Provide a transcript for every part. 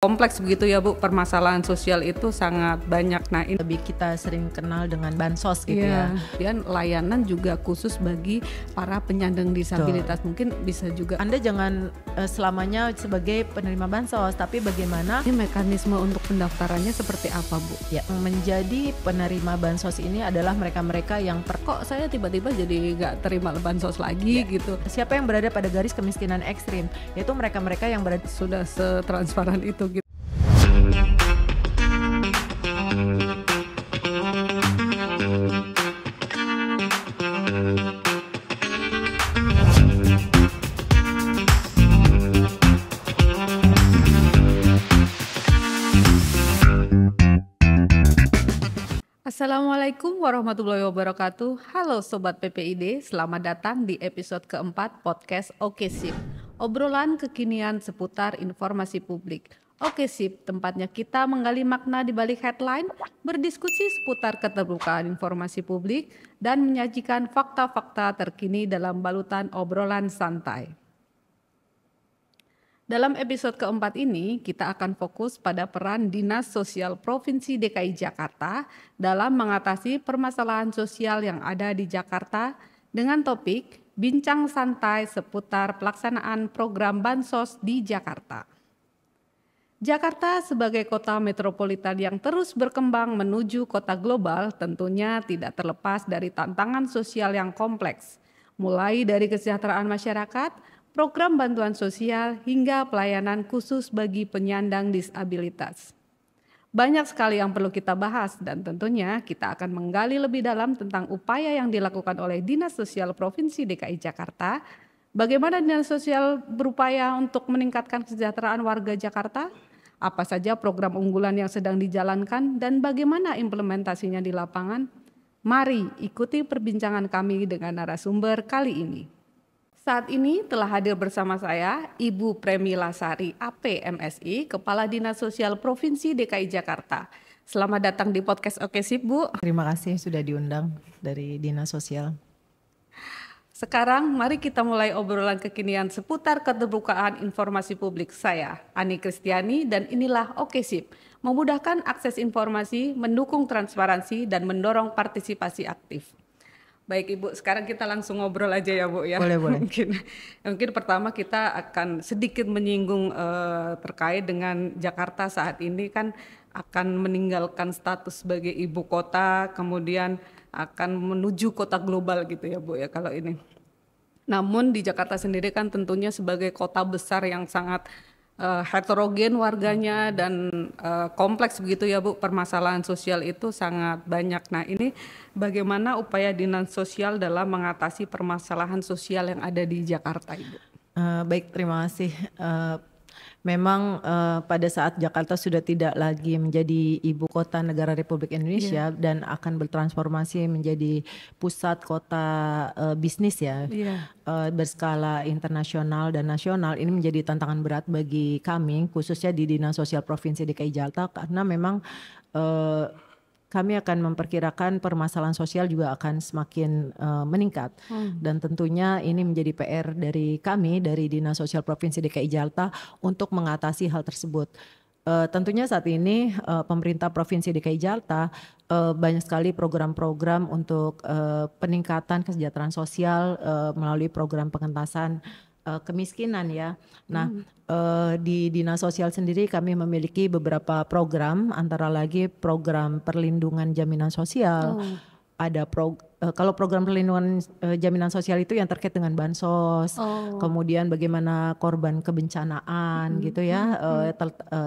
Kompleks begitu ya Bu, permasalahan sosial itu sangat banyak. Nah ini lebih kita sering kenal dengan bansos gitu ya. Dan layanan juga khusus bagi para penyandang disabilitas. Mungkin bisa juga Anda jangan selamanya sebagai penerima bansos, tapi bagaimana ini mekanisme untuk pendaftarannya seperti apa Bu? ya menjadi penerima bansos ini adalah mereka-mereka yang Kok saya tiba-tiba jadi nggak terima bansos lagi gitu. siapa yang berada pada garis kemiskinan ekstrim, yaitu mereka-mereka yang berada Sudah setransparan itu gitu. Assalamualaikum warahmatullahi wabarakatuh. Halo Sobat PPID, selamat datang di episode keempat podcast Oke Sip. Obrolan kekinian seputar informasi publik. Oke Sip, tempatnya kita menggali makna di balik headline, berdiskusi seputar keterbukaan informasi publik, dan menyajikan fakta-fakta terkini dalam balutan obrolan santai. Dalam episode keempat ini, kita akan fokus pada peran Dinas Sosial Provinsi DKI Jakarta dalam mengatasi permasalahan sosial yang ada di Jakarta dengan topik Bincang Santai seputar pelaksanaan program Bansos di Jakarta. Jakarta sebagai kota metropolitan yang terus berkembang menuju kota global tentunya tidak terlepas dari tantangan sosial yang kompleks, mulai dari kesejahteraan masyarakat, program bantuan sosial, hingga pelayanan khusus bagi penyandang disabilitas. Banyak sekali yang perlu kita bahas dan tentunya kita akan menggali lebih dalam tentang upaya yang dilakukan oleh Dinas Sosial Provinsi DKI Jakarta, bagaimana Dinas Sosial berupaya untuk meningkatkan kesejahteraan warga Jakarta, apa saja program unggulan yang sedang dijalankan, dan bagaimana implementasinya di lapangan. Mari ikuti perbincangan kami dengan narasumber kali ini. Saat ini telah hadir bersama saya Ibu Premila Sari AP MSI, Kepala Dinas Sosial Provinsi DKI Jakarta. Selamat datang di podcast Oke Sip Bu. Terima kasih sudah diundang dari Dinas Sosial. Sekarang mari kita mulai obrolan kekinian seputar keterbukaan informasi publik. Saya Ani Kristiani dan inilah Oke Sip, memudahkan akses informasi, mendukung transparansi dan mendorong partisipasi aktif. Baik Ibu, sekarang kita langsung ngobrol aja ya Bu ya. Boleh. Mungkin pertama kita akan sedikit menyinggung terkait dengan Jakarta saat ini kan akan meninggalkan status sebagai ibu kota, kemudian akan menuju kota global gitu ya Bu ya kalau ini. Namun di Jakarta sendiri kan tentunya sebagai kota besar yang sangat heterogen warganya dan kompleks begitu ya Bu, permasalahan sosial itu sangat banyak. Nah ini bagaimana upaya Dinas Sosial dalam mengatasi permasalahan sosial yang ada di Jakarta Ibu? Baik, terima kasih. Memang pada saat Jakarta sudah tidak lagi menjadi ibu kota negara Republik Indonesia dan akan bertransformasi menjadi pusat kota bisnis ya, berskala internasional dan nasional. Ini menjadi tantangan berat bagi kami khususnya di Dinas Sosial Provinsi DKI Jakarta karena memang kami akan memperkirakan permasalahan sosial juga akan semakin meningkat dan tentunya ini menjadi PR dari kami dari Dinas Sosial Provinsi DKI Jakarta untuk mengatasi hal tersebut. Tentunya saat ini pemerintah Provinsi DKI Jakarta banyak sekali program-program untuk peningkatan kesejahteraan sosial melalui program pengentasan kemiskinan ya. Nah, di Dinas Sosial sendiri kami memiliki beberapa program, antara lagi program perlindungan jaminan sosial. Ada kalau program perlindungan jaminan sosial itu yang terkait dengan bansos, kemudian bagaimana korban kebencanaan gitu ya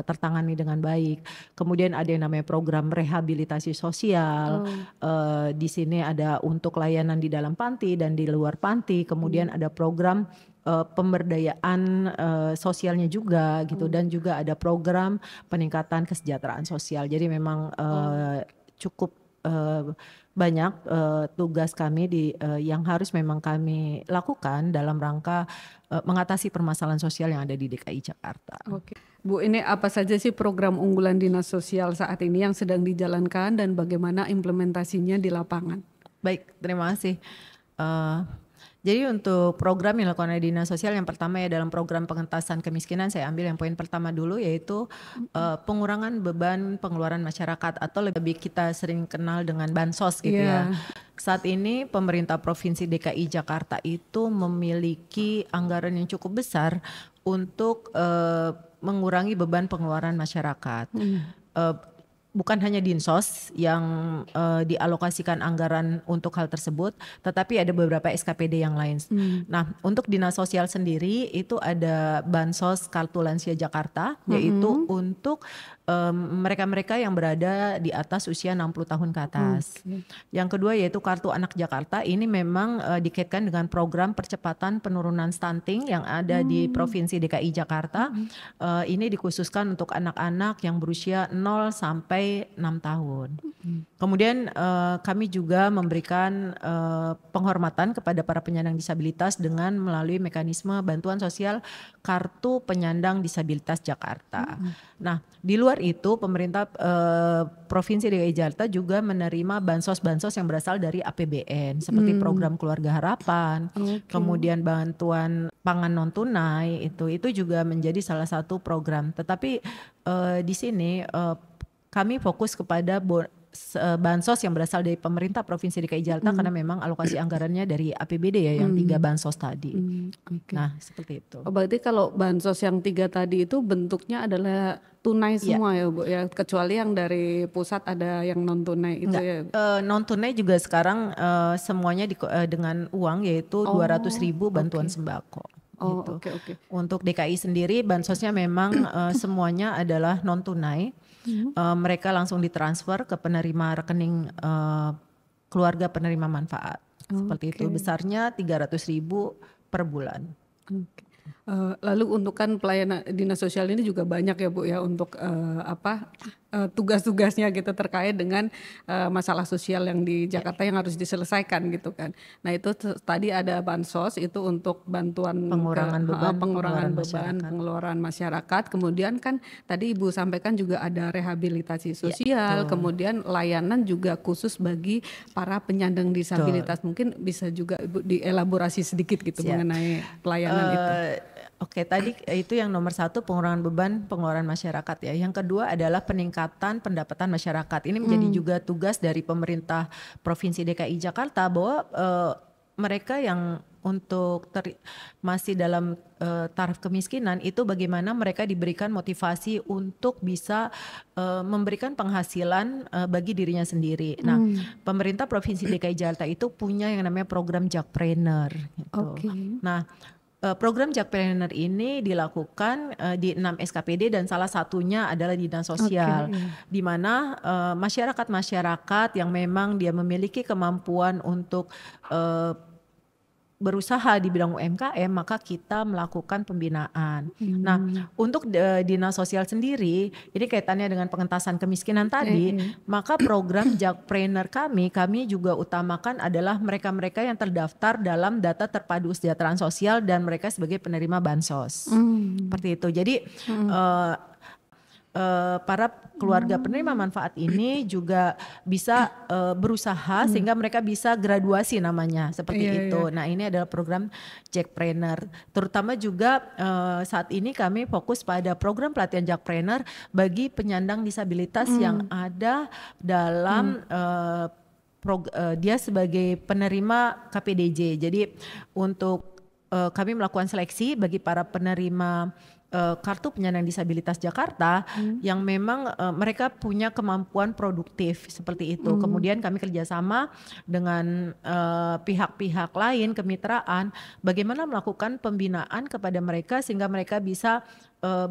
tertangani dengan baik. Kemudian ada yang namanya program rehabilitasi sosial. Di sini ada untuk layanan di dalam panti dan di luar panti. Kemudian ada program pemberdayaan sosialnya juga gitu dan juga ada program peningkatan kesejahteraan sosial. Jadi memang cukup banyak tugas kami yang harus memang kami lakukan dalam rangka mengatasi permasalahan sosial yang ada di DKI Jakarta. Oke. Bu, ini apa saja sih program unggulan Dinas Sosial saat ini yang sedang dijalankan dan bagaimana implementasinya di lapangan? Baik, terima kasih. Jadi untuk program yang dilakukan oleh Dinas Sosial, yang pertama ya dalam program pengentasan kemiskinan, saya ambil yang poin pertama dulu, yaitu pengurangan beban pengeluaran masyarakat atau lebih kita sering kenal dengan bansos gitu ya. Saat ini pemerintah Provinsi DKI Jakarta itu memiliki anggaran yang cukup besar untuk mengurangi beban pengeluaran masyarakat. Bukan hanya Dinsos yang dialokasikan anggaran untuk hal tersebut, tetapi ada beberapa SKPD yang lain. Nah, untuk Dinas Sosial sendiri itu ada Bansos Kartu Lansia Jakarta, yaitu untuk mereka-mereka yang berada di atas usia 60 tahun ke atas. Yang kedua yaitu Kartu Anak Jakarta, ini memang dikaitkan dengan program percepatan penurunan stunting yang ada di Provinsi DKI Jakarta. Ini dikhususkan untuk anak-anak yang berusia 0 sampai 6 tahun. Kemudian kami juga memberikan penghormatan kepada para penyandang disabilitas dengan melalui mekanisme bantuan sosial Kartu Penyandang Disabilitas Jakarta. Nah, di luar itu pemerintah Provinsi DKI Jakarta juga menerima bansos-bansos yang berasal dari APBN seperti program Keluarga Harapan, kemudian bantuan pangan non tunai, itu juga menjadi salah satu program. Tetapi di sini kami fokus kepada bansos yang berasal dari pemerintah Provinsi DKI Jakarta karena memang alokasi anggarannya dari APBD ya yang 3 bansos tadi. Nah, seperti itu. Berarti kalau bansos yang 3 tadi itu bentuknya adalah tunai semua ya Bu ya, kecuali yang dari pusat ada yang non tunai itu ya. Non tunai juga sekarang semuanya dengan uang, yaitu 200.000 bantuan sembako. Gitu. Untuk DKI sendiri bansosnya memang semuanya adalah non tunai. Mereka langsung ditransfer ke penerima rekening keluarga penerima manfaat. Seperti itu, besarnya 300.000 per bulan. Lalu untuk kan pelayanan dinas sosial ini juga banyak ya Bu ya untuk tugas-tugasnya gitu terkait dengan masalah sosial yang di Jakarta yang harus diselesaikan gitu kan. Nah itu tadi ada bansos itu untuk bantuan pengurangan beban pengeluaran masyarakat. Kemudian kan tadi Ibu sampaikan juga ada rehabilitasi sosial, kemudian layanan juga khusus bagi para penyandang disabilitas. Mungkin bisa juga Ibu dielaborasi sedikit gitu mengenai pelayanan itu. Oke, tadi itu yang nomor 1 pengurangan beban pengeluaran masyarakat ya. Yang kedua adalah peningkatan pendapatan masyarakat. Ini menjadi juga tugas dari pemerintah Provinsi DKI Jakarta bahwa mereka yang untuk masih dalam taraf kemiskinan itu bagaimana mereka diberikan motivasi untuk bisa memberikan penghasilan bagi dirinya sendiri. Nah, pemerintah Provinsi DKI Jakarta itu punya yang namanya program Jakpreneur gitu. Nah, program Jakpreneur ini dilakukan di 6 SKPD dan salah satunya adalah Dinas Sosial, di mana masyarakat-masyarakat yang memang dia memiliki kemampuan untuk berusaha di bidang UMKM, maka kita melakukan pembinaan. Nah, untuk Dinas Sosial sendiri, ini kaitannya dengan pengentasan kemiskinan tadi, maka program Jakpreneur kami juga utamakan adalah mereka-mereka yang terdaftar dalam data terpadu kesejahteraan sosial dan mereka sebagai penerima bansos. Seperti itu. Jadi para keluarga penerima manfaat ini juga bisa berusaha sehingga mereka bisa graduasi namanya seperti itu. Nah, ini adalah program Jakpreneur. Terutama juga saat ini kami fokus pada program pelatihan Jakpreneur bagi penyandang disabilitas yang ada dalam dia sebagai penerima KPDJ. Jadi untuk kami melakukan seleksi bagi para penerima Kartu Penyandang Disabilitas Jakarta yang memang mereka punya kemampuan produktif seperti itu. Kemudian kami kerjasama dengan pihak-pihak lain, kemitraan, bagaimana melakukan pembinaan kepada mereka sehingga mereka bisa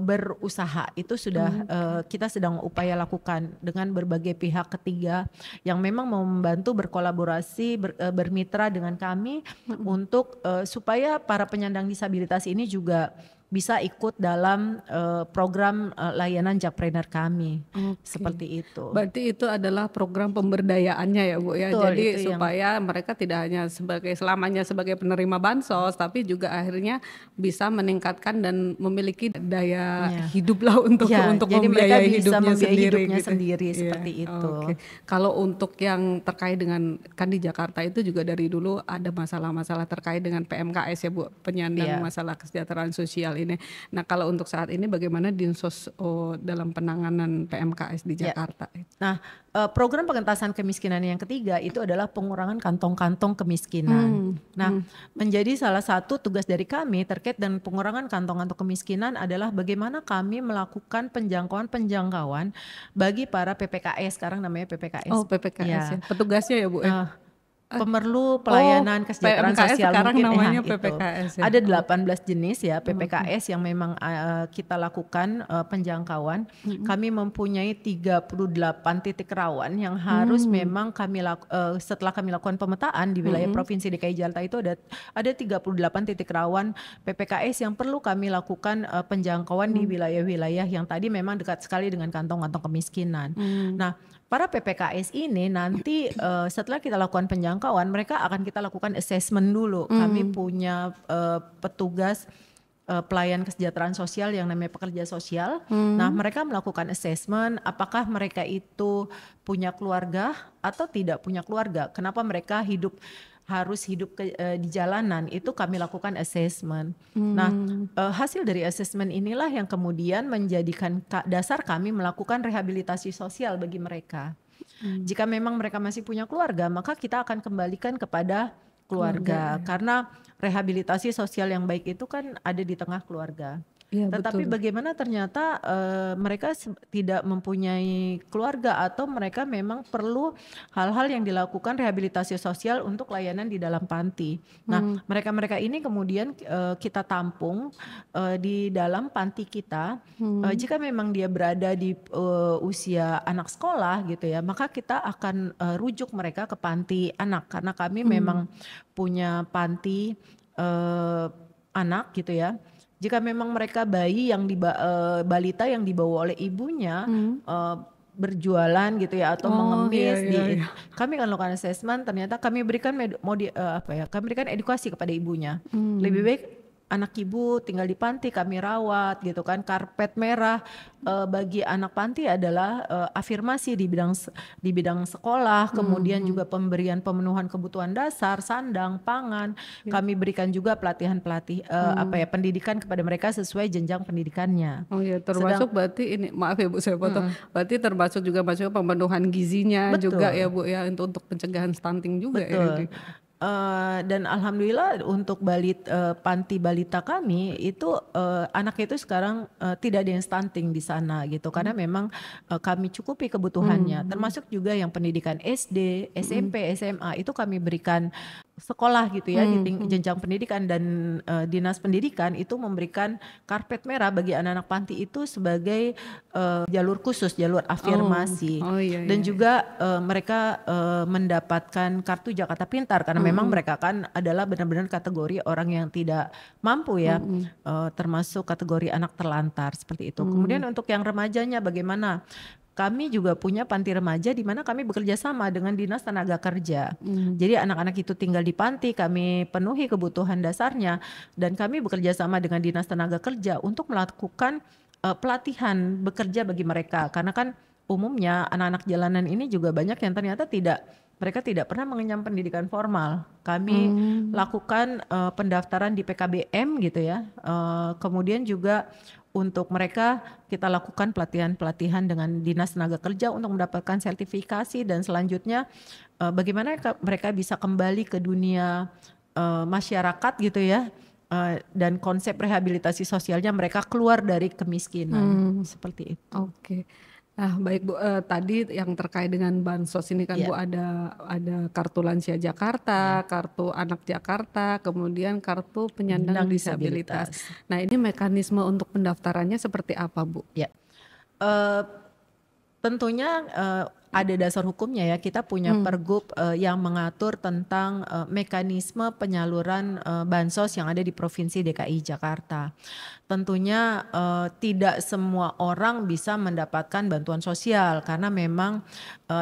berusaha. Itu sudah kita sedang upaya lakukan dengan berbagai pihak ketiga yang memang mau membantu berkolaborasi, bermitra dengan kami untuk supaya para penyandang disabilitas ini juga bisa ikut dalam program layanan Jakpreneur kami. Oke. Seperti itu. Berarti itu adalah program pemberdayaan ya Bu ya. Betul, Jadi itu yang supaya mereka tidak hanya selamanya sebagai penerima bansos, tapi juga akhirnya bisa meningkatkan dan memiliki daya ya. hidup lah untuk Jadi mereka membiayai bisa membiayai hidupnya gitu. sendiri Iya, seperti itu. oke. Kalau untuk yang terkait dengan kan di Jakarta itu juga dari dulu ada masalah-masalah terkait dengan PMKS ya Bu, penyandang Iya. masalah kesejahteraan sosial ini. Nah, kalau untuk saat ini bagaimana Dinsos dalam penanganan PMKS di Jakarta? Nah, program pengentasan kemiskinan yang ketiga itu adalah pengurangan kantong-kantong kemiskinan. Menjadi salah satu tugas dari kami terkait dengan pengurangan kantong-kantong kemiskinan adalah bagaimana kami melakukan penjangkauan bagi para PPKS, sekarang namanya PPKS. Oh, PPKS ya. Petugasnya ya Bu ya? Pemerlu pelayanan kesejahteraan PMKS sosial sekarang mungkin namanya itu. PPKS ya. Ada 18 jenis ya PPKS yang memang kita lakukan penjangkauan. Kami mempunyai 38 titik rawan yang harus memang setelah kami lakukan pemetaan di wilayah Provinsi DKI Jakarta itu ada 38 titik rawan PPKS yang perlu kami lakukan penjangkauan di wilayah-wilayah yang tadi memang dekat sekali dengan kantong-kantong kemiskinan. Nah, para PPKS ini nanti setelah kita lakukan penjangkauan, mereka akan kita lakukan assessment dulu. Kami punya petugas pelayan kesejahteraan sosial yang namanya pekerja sosial. Nah, mereka melakukan assessment apakah mereka itu punya keluarga atau tidak punya keluarga. Kenapa mereka harus hidup di jalanan, itu kami lakukan assessment. Nah, hasil dari assessment inilah yang kemudian menjadikan dasar kami melakukan rehabilitasi sosial bagi mereka. Jika memang mereka masih punya keluarga, maka kita akan kembalikan kepada keluarga. Karena rehabilitasi sosial yang baik itu kan ada di tengah keluarga. Ya, Tetapi betul. bagaimana ternyata mereka tidak mempunyai keluarga atau mereka memang perlu hal-hal yang dilakukan rehabilitasi sosial untuk layanan di dalam panti. Nah, mereka-mereka ini kemudian kita tampung di dalam panti kita. Jika memang dia berada di usia anak sekolah gitu ya, maka kita akan rujuk mereka ke panti anak karena kami memang punya panti anak gitu ya. Jika memang mereka bayi yang balita yang dibawa oleh ibunya berjualan gitu ya atau mengemis, kami akan lakukan assessment. Ternyata kami berikan kami berikan edukasi kepada ibunya. Lebih baik anak ibu tinggal di panti kami rawat gitu kan. Karpet merah bagi anak panti adalah afirmasi di bidang sekolah, kemudian juga pemberian pemenuhan kebutuhan dasar, sandang, pangan. Kami berikan juga pendidikan kepada mereka sesuai jenjang pendidikannya. Oh ya, termasuk berarti ini, maaf ya Bu saya potong. Berarti termasuk juga pemenuhan gizinya. Betul. Juga ya Bu ya untuk pencegahan stunting juga. Betul. Ya. Dan alhamdulillah untuk panti balita kami itu anak itu sekarang tidak ada yang stunting di sana gitu karena memang kami cukupi kebutuhannya, termasuk juga yang pendidikan SD, SMP, SMA itu kami berikan sekolah gitu ya di jenjang pendidikan dan dinas pendidikan itu memberikan karpet merah bagi anak-anak panti itu sebagai jalur khusus, jalur afirmasi. Dan juga mereka mendapatkan kartu Jakarta Pintar karena memang mereka kan adalah benar-benar kategori orang yang tidak mampu ya, termasuk kategori anak terlantar seperti itu. Kemudian untuk yang remajanya bagaimana? Kami juga punya panti remaja di mana kami bekerja sama dengan Dinas Tenaga Kerja. Jadi anak-anak itu tinggal di panti, kami penuhi kebutuhan dasarnya dan kami bekerja sama dengan Dinas Tenaga Kerja untuk melakukan pelatihan bekerja bagi mereka. Karena kan umumnya anak-anak jalanan ini juga banyak yang ternyata mereka tidak pernah mengenyam pendidikan formal. Kami lakukan pendaftaran di PKBM gitu ya. Kemudian juga untuk mereka kita lakukan pelatihan-pelatihan dengan Dinas Tenaga Kerja untuk mendapatkan sertifikasi dan selanjutnya bagaimana mereka bisa kembali ke dunia masyarakat gitu ya. Dan konsep rehabilitasi sosialnya mereka keluar dari kemiskinan seperti itu. Oke. Nah baik Bu, tadi yang terkait dengan bansos ini kan Bu ada kartu lansia Jakarta, kartu anak Jakarta, kemudian kartu penyandang disabilitas. Nah ini mekanisme untuk pendaftarannya seperti apa Bu? Ya, tentunya ada dasar hukumnya ya, kita punya pergub yang mengatur tentang mekanisme penyaluran bansos yang ada di Provinsi DKI Jakarta. Tentunya tidak semua orang bisa mendapatkan bantuan sosial karena memang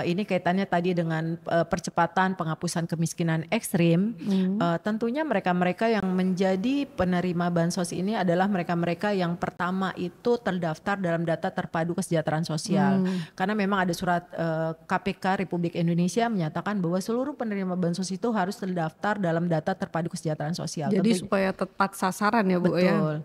ini kaitannya tadi dengan percepatan penghapusan kemiskinan ekstrim. Tentunya mereka-mereka yang menjadi penerima bansos ini adalah mereka-mereka yang pertama itu terdaftar dalam data terpadu kesejahteraan sosial. Karena memang ada surat KPK Republik Indonesia menyatakan bahwa seluruh penerima bansos itu harus terdaftar dalam data terpadu kesejahteraan sosial. Jadi supaya tepat sasaran ya Bu ya. Betul.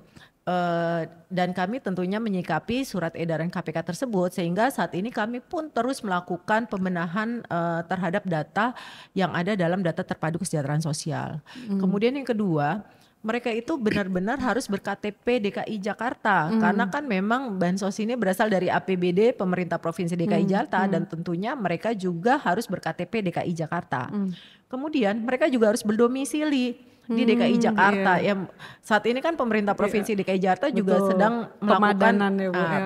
Dan kami tentunya menyikapi surat edaran KPK tersebut sehingga saat ini kami pun terus melakukan pembenahan terhadap data yang ada dalam data terpadu kesejahteraan sosial. Kemudian yang kedua, mereka itu benar-benar harus berKTP DKI Jakarta karena kan memang bansos ini berasal dari APBD pemerintah Provinsi DKI Jakarta dan tentunya mereka juga harus berKTP DKI Jakarta. Kemudian mereka juga harus berdomisili di DKI Jakarta. Ya saat ini kan pemerintah Provinsi DKI Jakarta juga sedang melakukan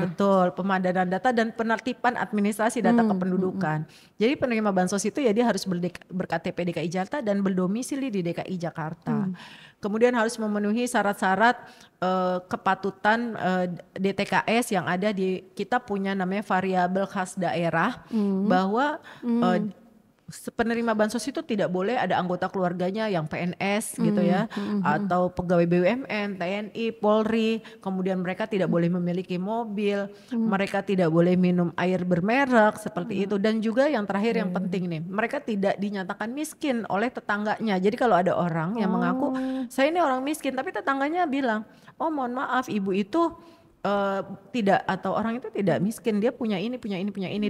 betul pemadanan data dan penertiban administrasi data kependudukan. Jadi penerima bansos itu ya dia harus berKTP DKI Jakarta dan berdomisili di DKI Jakarta. Kemudian harus memenuhi syarat-syarat kepatutan DTKS yang ada di kita punya namanya variabel khas daerah bahwa penerima bansos itu tidak boleh ada anggota keluarganya yang PNS gitu ya atau pegawai BUMN, TNI, Polri, kemudian mereka tidak boleh memiliki mobil, mereka tidak boleh minum air bermerek seperti itu dan juga yang terakhir yang penting nih, mereka tidak dinyatakan miskin oleh tetangganya. Jadi kalau ada orang yang mengaku saya ini orang miskin tapi tetangganya bilang, "Oh, mohon maaf, ibu itu tidak atau orang itu tidak miskin, dia punya ini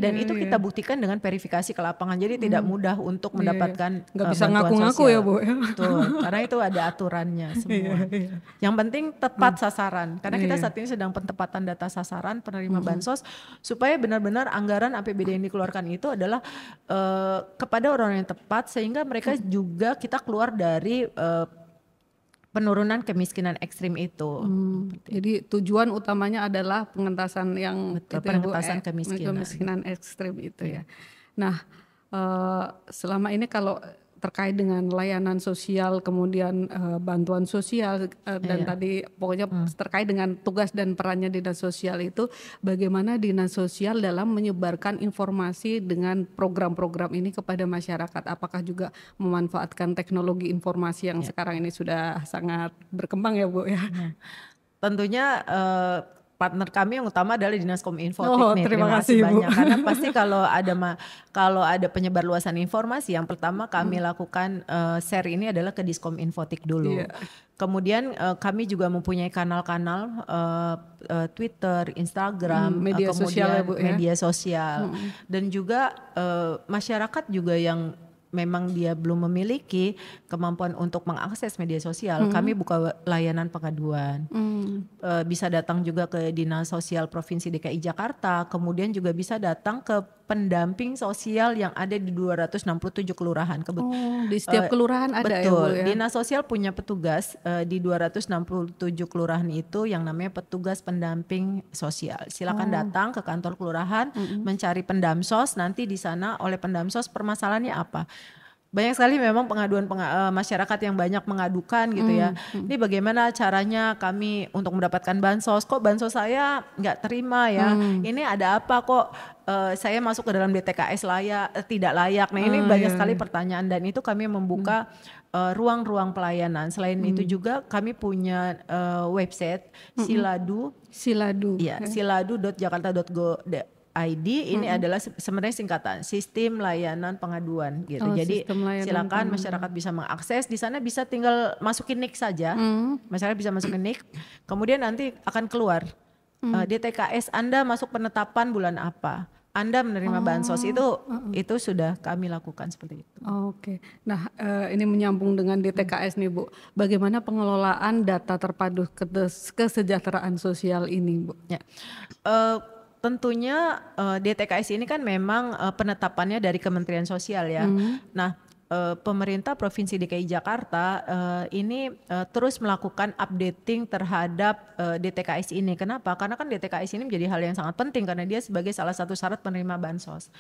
dan itu kita buktikan dengan verifikasi ke lapangan jadi tidak mudah untuk mendapatkan nggak bisa ngaku-ngaku ya Bu. Betul, karena itu ada aturannya semua. Yang penting tepat sasaran karena kita saat ini sedang pentepatan data sasaran penerima bansos supaya benar-benar anggaran APBD yang dikeluarkan itu adalah kepada orang yang tepat sehingga mereka juga kita keluar dari penurunan kemiskinan ekstrim itu. Jadi tujuan utamanya adalah pengentasan yang pengentasan kemiskinan ekstrim itu ya. Nah, selama ini kalau terkait dengan layanan sosial kemudian bantuan sosial dan tadi pokoknya terkait dengan tugas dan perannya dinas sosial itu bagaimana dinas sosial dalam menyebarkan informasi dengan program-program ini kepada masyarakat, apakah juga memanfaatkan teknologi informasi yang sekarang ini sudah sangat berkembang ya Bu ya. Tentunya partner kami yang utama adalah Dinas Kominfo. Terima kasih banyak Bu. Karena pasti kalau ada penyebar luasan informasi yang pertama kami lakukan share ini adalah ke Diskominfotik dulu. Kemudian kami juga mempunyai kanal-kanal Twitter, Instagram, media kemudian sosial ya, Bu, ya? media sosial dan juga masyarakat juga yang memang dia belum memiliki kemampuan untuk mengakses media sosial, kami buka layanan pengaduan. Bisa datang juga ke Dinas Sosial Provinsi DKI Jakarta, kemudian juga bisa datang ke pendamping sosial yang ada di 267 kelurahan. Di setiap kelurahan ada betul, ya Bu ya? Dinas Sosial punya petugas di 267 kelurahan itu yang namanya petugas pendamping sosial. Silakan datang ke kantor kelurahan, mencari pendamsos, nanti di sana oleh pendamsos permasalahannya apa. Banyak sekali memang pengaduan masyarakat yang banyak mengadukan gitu ya. Ini bagaimana caranya kami untuk mendapatkan bansos? Kok bansos saya nggak terima ya? Ini ada apa kok saya masuk ke dalam DTKS tidak layak? Nah ini banyak sekali pertanyaan dan itu kami membuka ruang-ruang pelayanan. Selain itu juga kami punya website Siladu. Ya, siladu.jakarta.go.id ini adalah sebenarnya singkatan Sistem Layanan Pengaduan gitu. Jadi silakan masyarakat bisa mengakses di sana, bisa tinggal masukin NIK saja. Masyarakat bisa masukin NIK. Kemudian nanti akan keluar DTKS Anda masuk penetapan bulan apa. Anda menerima bansos itu sudah kami lakukan seperti itu. Oke. Nah, ini menyambung dengan DTKS nih Bu. Bagaimana pengelolaan data terpadu kesejahteraan sosial ini Bu? Ya. Tentunya DTKS ini kan memang penetapannya dari Kementerian Sosial ya. Nah, pemerintah Provinsi DKI Jakarta ini terus melakukan updating terhadap DTKS ini. Kenapa? Karena kan DTKS ini menjadi hal yang sangat penting karena dia sebagai salah satu syarat penerima bansos.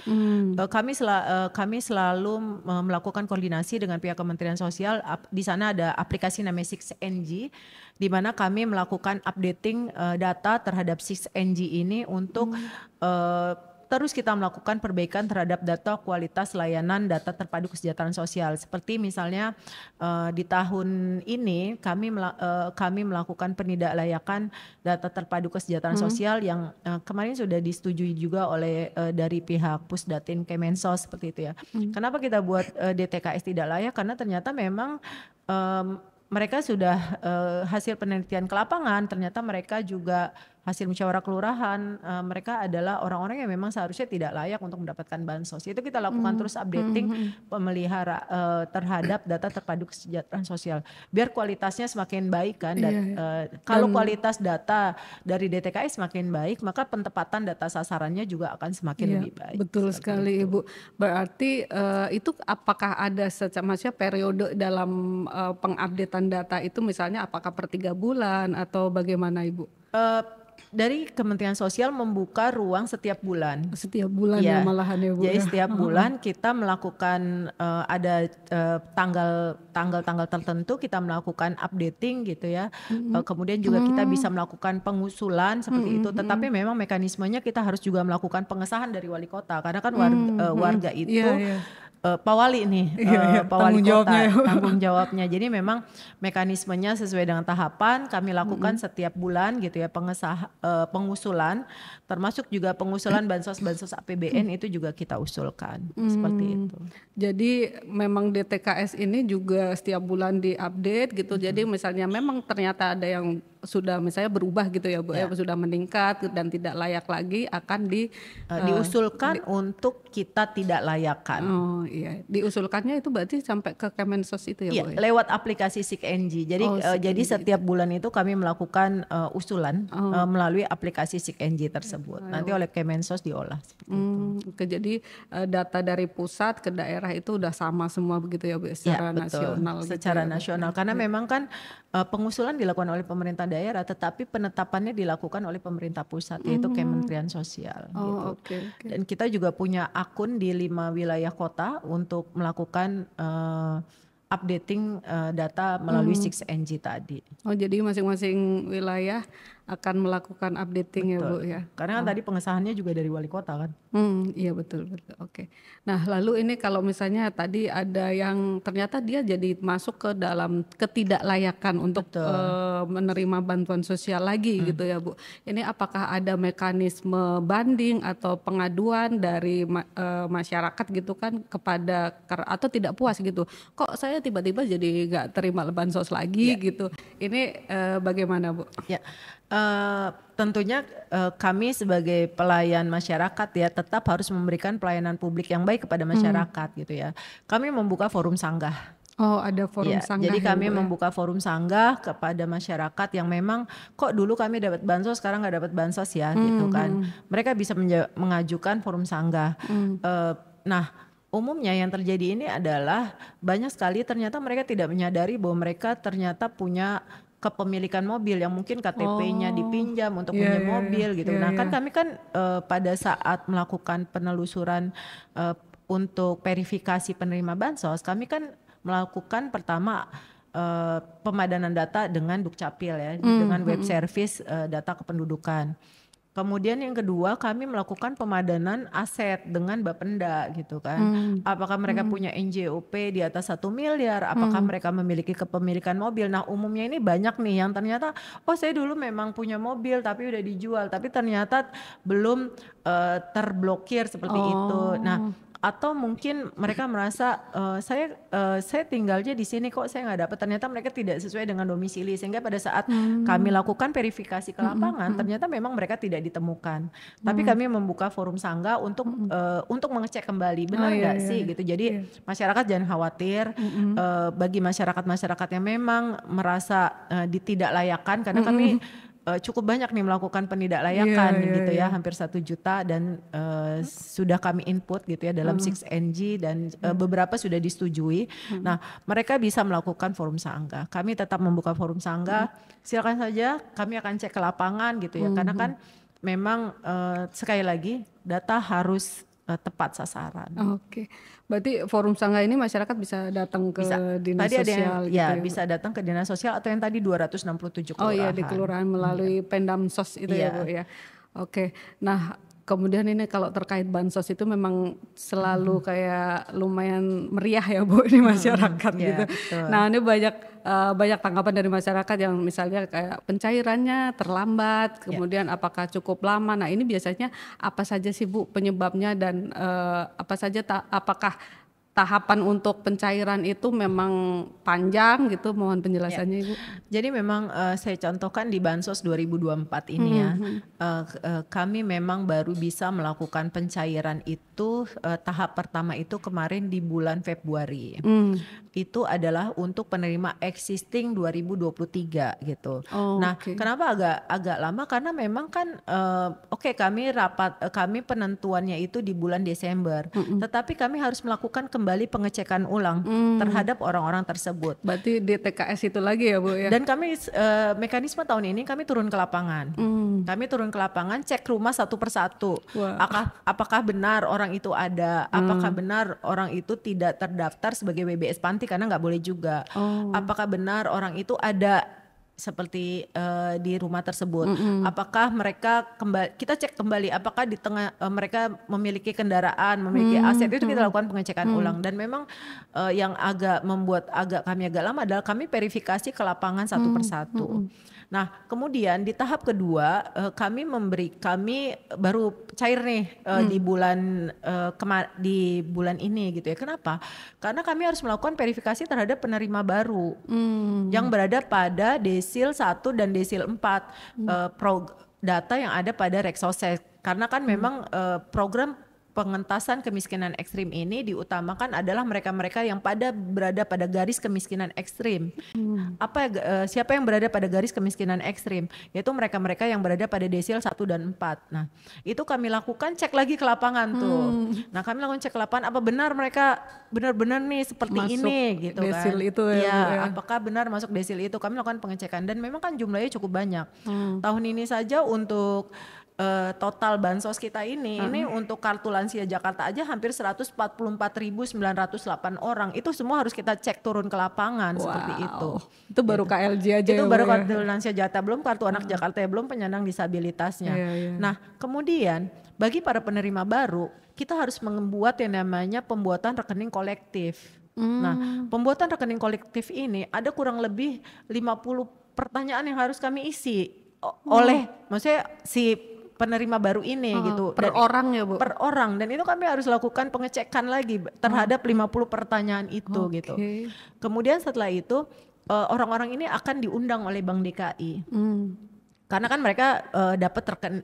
Kami selalu melakukan koordinasi dengan pihak Kementerian Sosial. Di sana ada aplikasi namanya 6NG, di mana kami melakukan updating data terhadap 6NG ini untuk terus kita melakukan perbaikan terhadap data kualitas layanan data terpadu kesejahteraan sosial. Seperti misalnya di tahun ini kami melakukan penindaklanjutan data terpadu kesejahteraan sosial yang kemarin sudah disetujui juga oleh dari pihak Pusdatin Kemensos seperti itu ya. Kenapa kita buat DTKS tidak layak? Karena ternyata memang mereka sudah hasil penelitian ke lapangan, ternyata mereka juga hasil musyawarah kelurahan, mereka adalah orang-orang yang memang seharusnya tidak layak untuk mendapatkan bansos. Itu kita lakukan terus updating pemelihara terhadap data terpadu kesejahteraan sosial, biar kualitasnya semakin baik kan. Dan kalau kualitas data dari DTKS semakin baik, maka penempatan data sasarannya juga akan semakin lebih baik. Betul sekali Ibu. Berarti itu apakah ada semacam periode dalam pengupdatean data itu, misalnya apakah per 3 bulan atau bagaimana Ibu? Dari Kementerian Sosial membuka ruang setiap bulan. Setiap bulan ya malahan ya Bu. Jadi setiap bulan kita melakukan ada tanggal-tanggal tertentu kita melakukan updating gitu ya. Kemudian juga kita bisa melakukan pengusulan seperti itu. Tetapi memang mekanismenya kita harus juga melakukan pengesahan dari wali kota karena kan warga itu Pak Wali nih, Pak Wali Kota tanggung jawabnya. Jadi memang mekanismenya sesuai dengan tahapan kami lakukan setiap bulan gitu ya, pengusulan, termasuk juga pengusulan bansos APBN itu juga kita usulkan seperti itu. Jadi memang DTKS ini juga setiap bulan diupdate gitu. Jadi misalnya memang ternyata ada yang sudah misalnya berubah gitu ya Bu, sudah meningkat dan tidak layak lagi akan diusulkan untuk kita tidak layakkan. Oh iya, diusulkannya itu berarti sampai ke Kemensos itu ya Bu? Lewat aplikasi 6NG. Jadi setiap bulan itu kami melakukan usulan melalui aplikasi 6NG tersebut. Nanti oleh Kemensos diolah. Oke, jadi data dari pusat ke daerah itu udah sama semua begitu ya Bu, secara nasional. Secara nasional, karena memang kan pengusulan dilakukan oleh pemerintah daerah, tetapi penetapannya dilakukan oleh pemerintah pusat, yaitu Kementerian Sosial. Gitu. Dan kita juga punya akun di 5 wilayah kota untuk melakukan updating data melalui 6NG tadi. Oh, jadi masing-masing wilayah akan melakukan updating ya Bu ya. Karena kan tadi pengesahannya juga dari wali kota kan. Iya betul. Oke. Nah lalu ini kalau misalnya tadi ada yang ternyata dia jadi masuk ke dalam ketidaklayakan untuk menerima bantuan sosial lagi gitu ya Bu. Ini apakah ada mekanisme banding atau pengaduan dari masyarakat gitu kan kepada atau tidak puas gitu. Kok saya tiba-tiba jadi nggak terima bansos lagi gitu. Ini bagaimana Bu? Tentunya kami sebagai pelayan masyarakat ya tetap harus memberikan pelayanan publik yang baik kepada masyarakat gitu ya. Kami membuka forum sanggah. Oh, ada forum sanggah. Jadi kami membuka forum sanggah kepada masyarakat yang memang kok dulu kami dapat bansos sekarang nggak dapat bansos ya gitu kan. Mereka bisa mengajukan forum sanggah. Nah, umumnya yang terjadi ini adalah banyak sekali ternyata mereka tidak menyadari bahwa mereka ternyata punya kepemilikan mobil yang mungkin KTP-nya dipinjam untuk punya mobil gitu. Nah kan kami kan pada saat melakukan penelusuran untuk verifikasi penerima bansos, kami kan melakukan pertama pemadanan data dengan Dukcapil ya, dengan web service data kependudukan. Kemudian yang kedua kami melakukan pemadanan aset dengan Bapenda gitu kan. Apakah mereka punya NJOP di atas 1 miliar, apakah mereka memiliki kepemilikan mobil. Nah umumnya ini banyak nih yang ternyata saya dulu memang punya mobil tapi udah dijual, tapi ternyata belum terblokir seperti itu. Nah atau mungkin mereka merasa saya tinggalnya di sini kok saya nggak dapat, ternyata mereka tidak sesuai dengan domisili, sehingga pada saat kami lakukan verifikasi ke lapangan ternyata memang mereka tidak ditemukan. Tapi kami membuka forum sanggah untuk mengecek kembali benar nggak sih gitu. Jadi masyarakat jangan khawatir. Bagi masyarakat yang memang merasa tidak layakan, karena kami cukup banyak nih melakukan penidaklayakan Iya, gitu iya. ya, hampir 1 juta dan sudah kami input gitu ya dalam 6NG dan beberapa sudah disetujui. Nah, mereka bisa melakukan forum sangga. Kami tetap membuka forum sangga. Silakan saja, kami akan cek ke lapangan gitu ya. Karena kan memang sekali lagi data harus tepat sasaran. Oke, berarti forum sangga ini masyarakat bisa datang ke Bisa. dinas Tadi ada yang sosial gitu ya, Bu? bisa datang ke dinas sosial atau yang tadi 267 Oh iya, kelurahan. di kelurahan melalui Pendamsos itu ya, Iya. Bu ya. Oke. Nah, kemudian ini kalau terkait bansos itu memang selalu kayak lumayan meriah ya, Bu, di masyarakat Iya, gitu. betul. Nah, ini banyak tanggapan dari masyarakat yang misalnya kayak pencairannya terlambat, kemudian apakah cukup lama. Nah, ini biasanya apa saja sih, Bu, penyebabnya dan apa saja apakah tahapan untuk pencairan itu memang panjang gitu? Mohon penjelasannya, Ibu. Jadi memang saya contohkan di Bansos 2024 ini ya, kami memang baru bisa melakukan pencairan itu tahap pertama itu kemarin di bulan Februari. Itu adalah untuk penerima existing 2023 gitu. Oh, Nah, oke. kenapa agak lama? Karena memang kan kami penentuannya itu di bulan Desember, tetapi kami harus melakukan kembali pengecekan ulang terhadap orang-orang tersebut. Berarti di TKS itu lagi ya, Bu ya? Dan kami mekanisme tahun ini kami turun ke lapangan. Kami turun ke lapangan, cek rumah satu persatu. Wah. Apakah benar orang itu ada? Apakah benar orang itu tidak terdaftar sebagai WBS Panti karena nggak boleh juga? Apakah benar orang itu ada seperti di rumah tersebut? Apakah mereka kita cek kembali apakah di tengah mereka memiliki kendaraan, memiliki aset, itu kita lakukan pengecekan ulang. Dan memang yang membuat kami agak lama adalah kami verifikasi ke lapangan satu persatu. Nah, kemudian di tahap kedua kami baru cair nih di bulan ini gitu ya. Kenapa? Karena kami harus melakukan verifikasi terhadap penerima baru yang berada pada desil 1 dan desil 4 data yang ada pada Reksosek. Karena kan memang program pengentasan kemiskinan ekstrim ini diutamakan adalah mereka-mereka yang berada pada garis kemiskinan ekstrim. Siapa yang berada pada garis kemiskinan ekstrim? Yaitu mereka-mereka yang berada pada desil 1 dan 4. Nah, itu kami lakukan cek lagi ke lapangan tuh. Nah, kami lakukan cek ke lapangan apa benar mereka benar-benar nih seperti Masuk ini gitu desil kan. itu ya, Bu, ya. Apakah benar masuk desil itu? Kami lakukan pengecekan dan memang kan jumlahnya cukup banyak. Tahun ini saja untuk total bansos kita ini untuk kartu lansia Jakarta aja hampir 144.908 orang. Itu semua harus kita cek turun ke lapangan seperti itu. Itu baru KLJ aja Itu ya, baru Bu, ya? kartu lansia Jakarta, belum kartu anak Jakarta ya, belum penyandang disabilitasnya. Iya. Nah, kemudian bagi para penerima baru, kita harus membuat yang namanya pembuatan rekening kolektif. Nah, pembuatan rekening kolektif ini ada kurang lebih 50 pertanyaan yang harus kami isi maksudnya si penerima baru ini gitu. Per orang ya, Bu? Per orang, dan itu kami harus lakukan pengecekan lagi terhadap 50 pertanyaan itu gitu. Kemudian setelah itu orang-orang ini akan diundang oleh Bank DKI. Karena kan mereka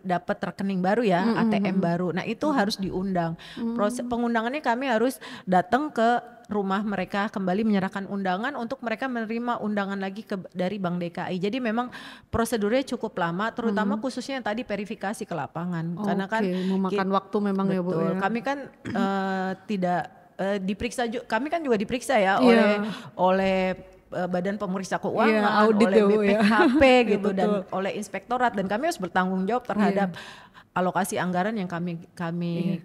dapat rekening baru ya, ATM baru. Nah, itu harus diundang. Proses pengundangannya kami harus datang ke rumah mereka, kembali menyerahkan undangan untuk mereka menerima undangan lagi dari Bank DKI. Jadi memang prosedurnya cukup lama, terutama khususnya yang tadi verifikasi ke lapangan. Karena kan memakan waktu memang ya, Bu ya. Kami kan tidak diperiksa, kami kan juga diperiksa ya oleh Badan Pemeriksa Keuangan, oleh BPKP gitu dan oleh inspektorat, dan kami harus bertanggung jawab terhadap alokasi anggaran yang kami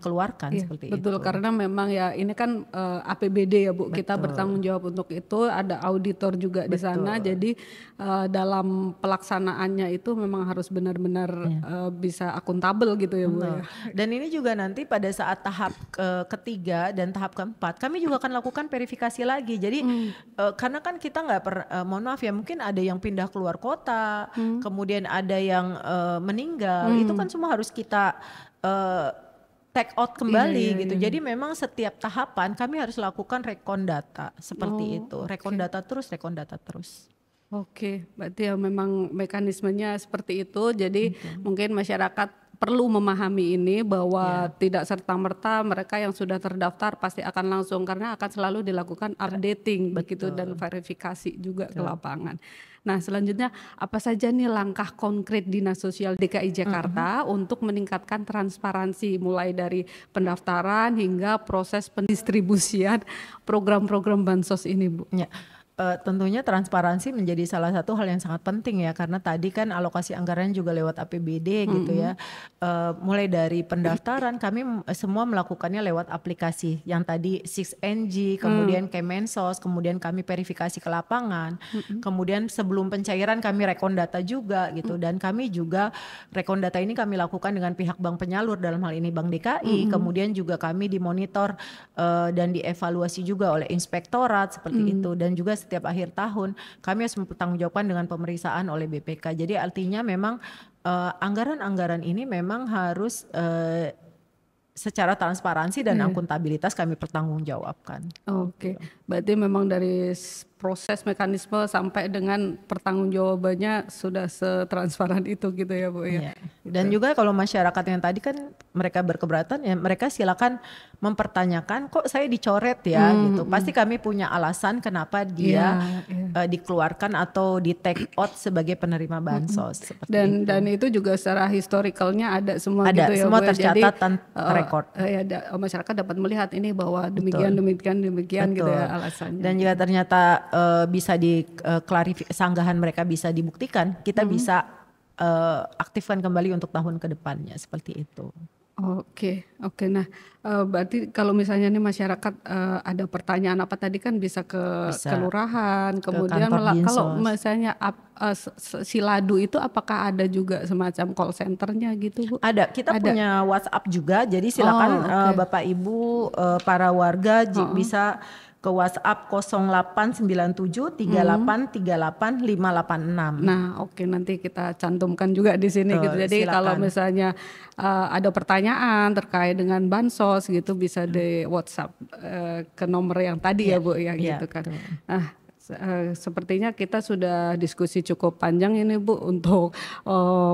keluarkan seperti itu. Betul, karena memang ya ini kan APBD ya, Bu. Kita bertanggung jawab untuk itu, ada auditor juga di sana. Jadi dalam pelaksanaannya itu memang harus benar-benar bisa akuntabel gitu ya, Bu ya. Dan ini juga nanti pada saat tahap ketiga dan tahap keempat kami juga akan lakukan verifikasi lagi. Jadi karena kan kita mohon maaf ya, mungkin ada yang pindah keluar kota, kemudian ada yang meninggal, itu kan semua harus kita take out kembali gitu. Jadi memang setiap tahapan kami harus lakukan rekon data seperti itu. Rekon data terus. Oke, berarti ya memang mekanismenya seperti itu. Jadi mungkin masyarakat perlu memahami ini bahwa Ya, tidak serta-merta mereka yang sudah terdaftar pasti akan langsung, karena akan selalu dilakukan updating begitu dan betul, verifikasi juga ke betul. lapangan. Nah, selanjutnya apa saja nih langkah konkret Dinas Sosial DKI Mhm. Jakarta untuk meningkatkan transparansi mulai dari pendaftaran hingga proses pendistribusian program-program bansos ini, Bu? Ya, tentunya transparansi menjadi salah satu hal yang sangat penting ya, karena tadi kan alokasi anggaran juga lewat APBD gitu Mhm, ya. Mulai dari pendaftaran kami semua melakukannya lewat aplikasi yang tadi 6NG, mmm, kemudian Kemensos, kemudian kami verifikasi ke lapangan, mhm, kemudian sebelum pencairan kami rekon data juga mhm, gitu, dan kami juga rekon data ini kami lakukan dengan pihak bank penyalur dalam hal ini Bank DKI, mhm, kemudian juga kami dimonitor dan dievaluasi juga oleh inspektorat seperti mmm, itu, dan juga setiap akhir tahun kami harus mempertanggungjawabkan dengan pemeriksaan oleh BPK. Jadi artinya memang anggaran-anggaran ini memang harus secara transparansi dan iya. akuntabilitas kami pertanggungjawabkan. Oke, Gitu. berarti memang dari proses mekanisme sampai dengan pertanggungjawabannya sudah setransparan itu gitu ya, Bu, ya? Iya. Dan Gitu. juga kalau masyarakat yang tadi kan mereka berkeberatan ya mereka silakan mempertanyakan kok saya dicoret ya Mmm, gitu. Pasti mhm. kami punya alasan kenapa Iya, dia iya. dikeluarkan atau di take out sebagai penerima Mhm. bansos seperti Dan itu. itu juga secara historicalnya ada semua gitu Ada, ya, semua Bu, ya. Jadi, tercatat dan terekod. ya masyarakat dapat melihat ini bahwa demikian Betul, demikian demikian gitu ya betul. alasannya Dan jika gitu. ternyata bisa sanggahan mereka bisa dibuktikan, kita Mhm. bisa aktifkan kembali untuk tahun ke depannya seperti itu. Oke, oke. Nah, berarti kalau misalnya nih masyarakat, ada pertanyaan apa tadi kan bisa ke Bisa kelurahan, ke kemudian kantor kalau Dinsos. misalnya Siladu itu apakah ada juga semacam call center-nya gitu, Bu? Ada, kita Ada? punya WhatsApp juga, jadi silakan Oh, oke. Bapak Ibu para warga Heeh. bisa ke WhatsApp 0897 Mhm. 3838 586. Nah, oke, nanti kita cantumkan juga di sini gitu. Betul, Jadi kalau silakan. misalnya, ada pertanyaan terkait dengan bansos gitu bisa di WhatsApp, ke nomor yang tadi Iya, ya, Bu, ya iya gitu kan. betul. Nah, sepertinya kita sudah diskusi cukup panjang ini, Bu, untuk,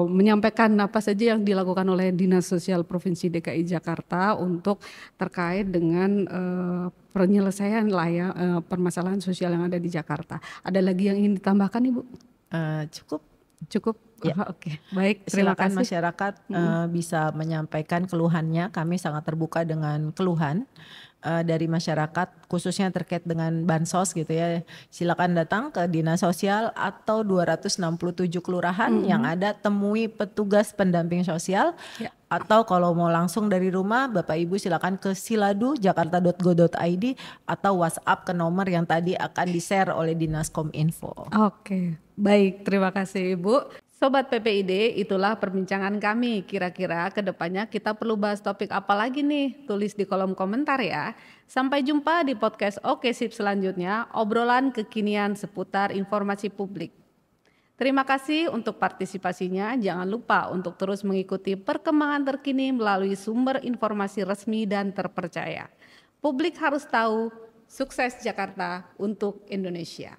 menyampaikan apa saja yang dilakukan oleh Dinas Sosial Provinsi DKI Jakarta untuk terkait dengan, penyelesaian lah ya, permasalahan sosial yang ada di Jakarta. Ada lagi yang ingin ditambahkan, Ibu? Cukup Cukup? ya. Oke, baik, terima Silakan kasih. masyarakat Mhm, bisa menyampaikan keluhannya. Kami sangat terbuka dengan keluhan dari masyarakat khususnya terkait dengan bansos gitu ya. Silakan datang ke Dinas Sosial atau 267 kelurahan yang mhm, ada, temui petugas pendamping sosial, ya, atau kalau mau langsung dari rumah Bapak Ibu silakan ke siladu.jakarta.go.id atau WhatsApp ke nomor yang tadi akan di-share oleh Dinas Kominfo. oke, baik, terima kasih Ibu. Sobat PPID, itulah perbincangan kami. Kira-kira ke depannya kita perlu bahas topik apa lagi nih? Tulis di kolom komentar ya. Sampai jumpa di podcast Oke Sip selanjutnya, obrolan kekinian seputar informasi publik. Terima kasih untuk partisipasinya. Jangan lupa untuk terus mengikuti perkembangan terkini melalui sumber informasi resmi dan terpercaya. Publik harus tahu, sukses Jakarta untuk Indonesia.